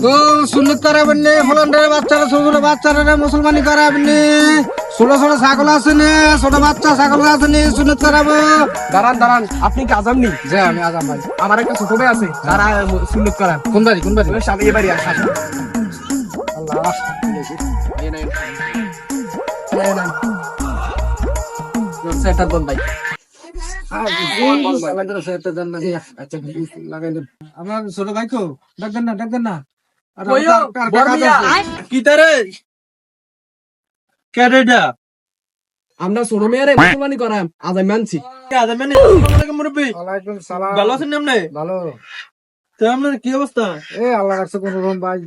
তো সুন্নত করাবেন নি, ফলন্ডারে বাচ্চারা ছোট ছোট বাচ্চারা মুসলমানি করাবেন নি, ছোট ছোট ছাগল আছে নি, ছোট বাচ্চা ছাগল আছে নি, সুন্নত করাবো। দাঁড়ান দাঁড়ান, আপনি কি আজাম নি? যে আমি আজাম ভাই। আমার একটা ছোট ভাই আছে, তারা সুন্নত করান। কোন বাড়ি কোন বাড়ি? সামনে এবারই আসে। আল্লাহ এই নেন। এই নেন। সেটা বল ভাই। আমার ছোট ভাই কো ডাকবেন না ডাকবেন না। আর কইও, তার বড় কাকা মিয়া। আছে। কি তারে কেডা আমরা ছোট মেয়েরে মুসলমানি করাম, আজাম মানছি। আদা মানে আসসালামু আলাইকুম মুরব্বি, ওয়ালাইকুম সালাম। ভালো আছেন আপনি? ভালো। তো আপনার কি অবস্থা? এ আল্লাহ রাখছে কোন রকম ভাই।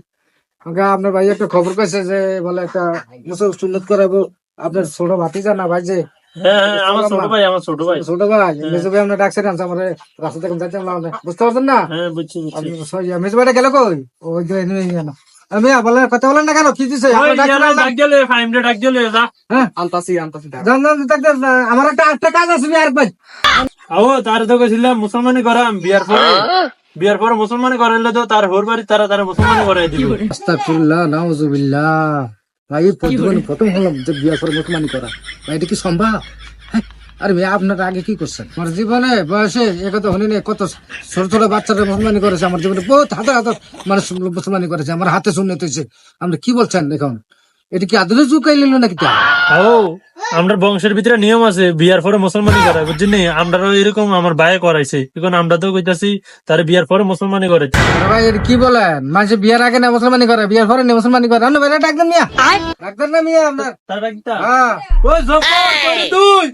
আমাকে আপনার ভাই একটা খবর পেয়েছে যে বলে একটা মুসল সুন্নত করাবো। আপনার ছোট ভাতিজা না ভাই যে হ্যাঁ হ্যাঁ, আমার ছোট ভাই, আমার ছোট ভাই। ছোট ভাই মেজো ভাই আমরা ডাকছিলাম আমার রাস্তা থেকে যাচ্ছিলাম না, বুঝতে পারছেন না? হ্যাঁ বুঝছি বুঝছি। মেজো ভাইটা গেল কই? ওই যে গেল। আমি বলে কথা বলেন না কেন? কি দিছে? ওই ইয়ারা ডাক গেলে, ফাইমরে ডাক গেলে যা। হ্যাঁ আনতাছি আনতাছি। জান জান আমার একটা কাজ আছে আর ভাই। আও তার তো কইছিলাম মুসলমানি করাম, বিয়ার পরে মুসলমানি করাইলে তো তার হোর বাড়ি তারা মুসলমানি করাই দিব। আস্তাগফিরুল্লাহ নাউজুবিল্লাহ। ভাই প্রথম হলাম যে বিয়ার পরে মুসলমানি করা। ভাই এটা কি সম্ভব? হ্যাঁ? আরে ভাই আপনার আগে কি করছেন? আমার জীবনে বয়সে একথা হলি না, কত ছোট ছোট বাচ্চারা মুসলমানি করেছে। আমার জীবনে বহুত হাজার হাজার মানুষ মুসলমানি করেছে, আমার হাতে সুন্নত হয়েছে। আপনি কি বলছেন এখন? এটা কি আদলে চুকাই নিল নাকি তা? আও আমরা বংশের ভিতরে নিয়ম আছে বিয়ার পরে মুসলমানি করা, বুঝছেন নি? আমরাও এরকম আমার ভাই করাইছে, এখন আমরা তো কইতাছি তার বিয়ার পরে মুসলমানি করাইছে। আরে ভাই এটা কি বলেন? মানুষে বিয়ার আগে না মুসলমানি করে, বিয়ার পরে না মুসলমানি করে। আপনি ভাই ডাকবেন মিয়া, ডাকবেন না মিয়া আপনার? তার ডাকতা হ্যাঁ ওই জফর কই তুই?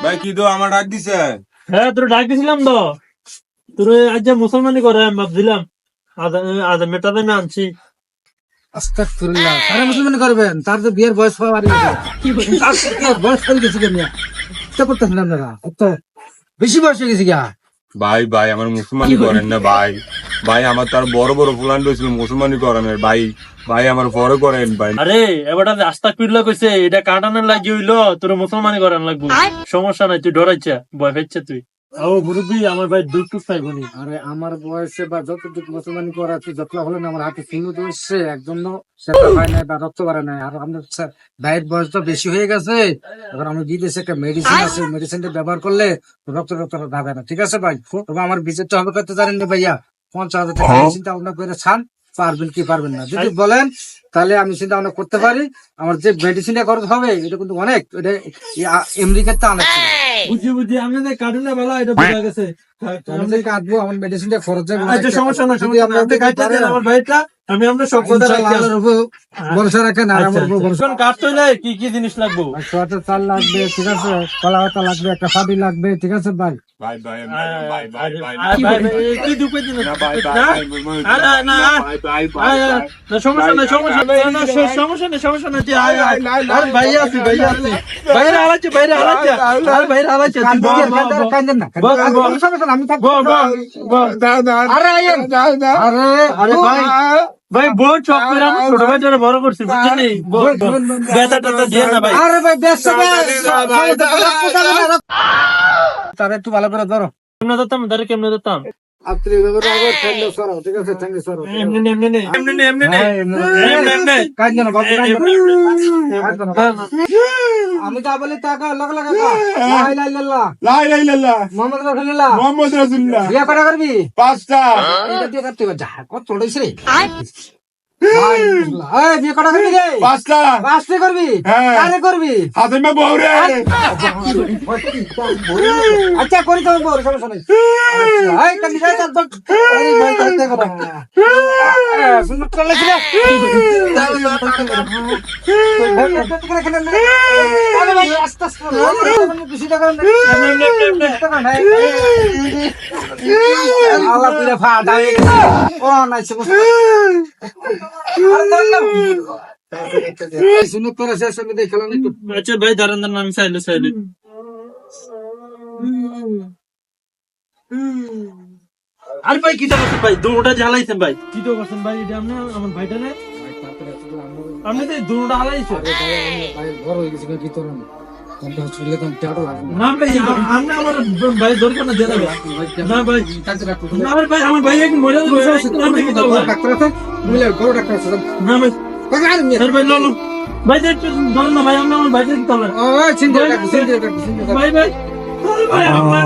ভাই কি তো আমার ডাক দিছে? হ্যাঁ তোর ডাক দিছিলাম তো, তোর আজ যে মুসলমানি করে আমি ভাবছিলাম আদা মেটাতে আমি আনছি। আস্তাগফিরুল্লাহ। তারা মুসলমানি করবেন, তার তো বিয়ের বয়স হওয়া বাড়ি গেছে। তার তো বিয়ের বয়স হয়ে গেছে কেন মিয়া? এটা করতেছেন আপনারা, এত বেশি বয়স হয়ে গেছে গিয়া। ভাই ভাই আমার মুসলমানি করেন না ভাই। ভাই আমার তার বড় বড় ফুলান রয়েছিল মুসলমানি করানোর ভাই। ভাই আমার বড় করেন ভাই। আরে এবার রাস্তা পিরলা কইছে এটা কাটানোর লাগি হইলো, তোর মুসলমানি করান লাগবো। সমস্যা নাই, তুই ডরাইছা ভয় পাইছা তুই। ও মুরব্বি আমার ভাই দুধ টুক পাইবনি। আরে আমার বয়সে বা যতটুকু মুসলমানি করা আছে যত হলেন আমার হাতে চিহ্ন এসছে, একজন্য সেটা হয় নাই বা রক্ত বাড়ে নাই। আর আমাদের ভাইয়ের বয়স তো বেশি হয়ে গেছে। এবার আমি বিদেশে একটা মেডিসিন আছে, মেডিসিনটা ব্যবহার করলে রক্ত রক্ত যাবে না। ঠিক আছে ভাই? তবে আমার বিচারটা হবে করতে জানেন না ভাইয়া, 50,000 টাকা চিন্তা ভাবনা করে ছান, পারবেন কি পারবেন না যদি বলেন তাহলে আমি চিন্তা ভাবনা করতে পারি। আমার যে মেডিসিনটা খরচ হবে এটা কিন্তু অনেক, এটা আমেরিকাতে অনেক ছিল। বুঝি আমি কাটুনে ভালো, এটা বোঝা গেছে। আমি যে কাটবো আমার মেডিসিনটা খরচ যাবে অনেক আচ্ছা টাকা। সমস্যা না, যদি সমস্যা না, আপনারা আপনি কাটতে দেন আমার ভাইটা, আমি আমরা সব কথা ইনশাআল্লাহ আল্লাহর উপর ভরসা রাখেন আর আমার উপর ভরসা। কাটতে হইলে কি কি জিনিস লাগবো? সোয়াটা চাল লাগবে, ঠিক আছে, কলা পাতা লাগবে, একটা পাটি লাগবে, ঠিক আছে ভাই? ভাই ভাই ভাই ভাই ভাই কি দুপে দিন না ভাই ভাই সমস্যা নাই সমস্যা নাই সমস্যা নাই সমস্যা নাই, ভাই আছে বাইরে আলাচ্ছে বাইরে আলাচ্ছে কাঁদেন না, সমস্যা না, আমি থাকবো। আরে আইয়েন। আরে আরে ভাই বউ চপ করে আমার ছোট ভাইটারে বড় করছি, বুঝছেন নি? বেতাটা দিয়ে না ভাই। আরে ভাই ব্যস্ত ভাই, তার একটু ভালো করে ধরো। কেমনে দিতাম তারে, কেমনে দিতাম? আপনি এভাবে আগে ঠেলে সরাও, ঠিক আছে, ঠেলে সরাও। কাঁদবেন না, বাবু, কাঁদবেন না। আমি যা বলি টাকা লাখ লাখ টাকা। লা ইলাহা ইল্লাল্লাহ মুহাম্মদ রাসূলুল্লাহ। মোহাম্মদ রাসূলুল্লাহ। বিয়ে করা করবি? 5টা। এটা দিয়ে করতে হবে। যা কত চড়াইছে রে। এই বিয়ে করা করবি রে? 5টা। রাস্তে করবি? হ্যাঁ। কারে করবি? হাতেমে বউরে। আচ্ছা করি তো বল, সমস্যা নাই। আচ্ছা এই কান্দি যায় তার আরে ভাই করতে কথা। সুন্দর চলে ছিল। আরে ভাই আস্তে আস্তে খুশি টাকা আল্লাহ পুরা ফাটা হয়ে গেছে। ও নাই সমস্যা। সুন্দর করে শেষ আমি দেখলাম একটু। আচ্ছা ভাই দাঁড়ান দাঁড়ান, আমি সাইলে আরে ভাই কি করছেন ভাই? দুটা জ্বালাইছেন ভাই, কি তো করছেন ভাই? এটা আপনি আমার ভাইটা না, আপনি তো দুটা জ্বালাইছেন। ভাই বড় হয়ে গেছে কি তোর? আমি হসপিটালে তো টেটো লাগবে না। না ভাই আমরা আমার ভাই দরকার না দিয়ে দেবে না ভাই ডাক্তার ডাক্তার না ভাই আমার ভাই একদিন মরে যাবে আমি কি করব? ডাক্তার আছে মিলার বড় ডাক্তার আছে না ভাই কাকা আর মিয়া ভাই লো ভাই একটু ধরুন না ভাই আমরা আমার ভাইকে দিতে হবে ও চিন্তা ডাক্তার চিন্তা ডাক্তার ভাই ভাই ভাই আমার